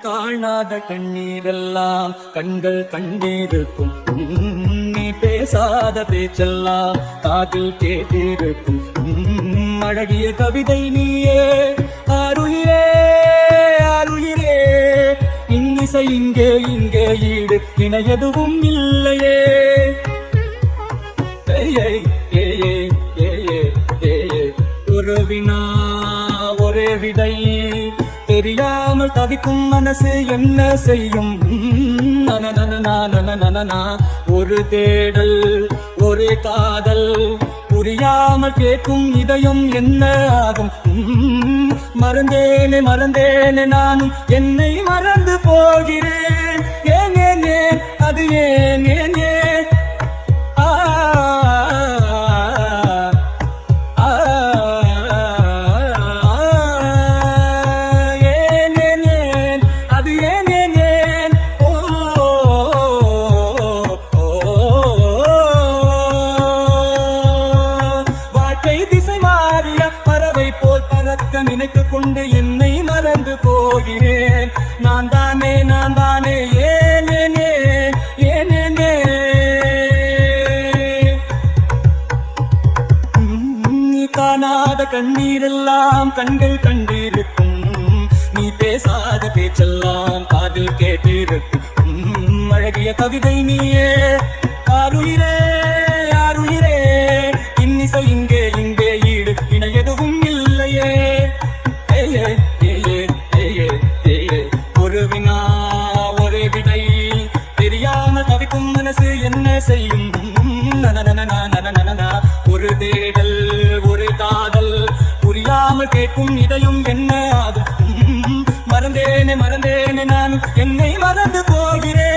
காணாத கண்ணீரெல்லாம் கண்கள் கண்டிருக்கும். நீ பேசாத பேச்செல்லாம் காதில் கேட்டிருக்கும். அழகிய கவிதை நீயே ஆருயிரே ஆருயிரே. இன்னிசை இங்கே இங்கே ஈடு இணை எதுவும் இல்லையே. ஒரு வினா ஒரே விடை தெரியாமல் தவிக்கும் மனசு என்ன செய்யும்? ஒரு தேடல் ஒரு காதல் புரியாமல் கேட்கும் இதயம் என்ன ஆகும்? மறந்தேனே மறந்தேனே நானும் என்னை மறந்து போகிறேன். ஏன் ஏன் ஏன் அது ஏன் ஏன் ஏன்? நினைத்துக் கொண்டு என்னை மறந்து போகிறேன். நான் தானே ஏன் ஏன் ஏன் ஏன் நீ காணாத கண்ணீரெல்லாம் கண்கள் கண்டிருக்கும். நீ பேசாத பேச்செல்லாம் காதில் கேட்டிருக்கும். அழகிய கவிதை நீயே ஆருயிரே ஆருயிரே. இன்னிசை இங்கே இங்கே ஈடு இணை எதுவும் இல்லையே. ஒரு வினா ஒரு விடை தெரியாமல் தவிக்கும் மனசு என்ன செய்யும்? ஒரு தேடல் ஒரு காதல் புரியாமல் கேட்கும் இதயம் என்ன ஆகும்? மறந்தேனே மறந்தேனே நான் என்னை மறந்து போகிறேன்.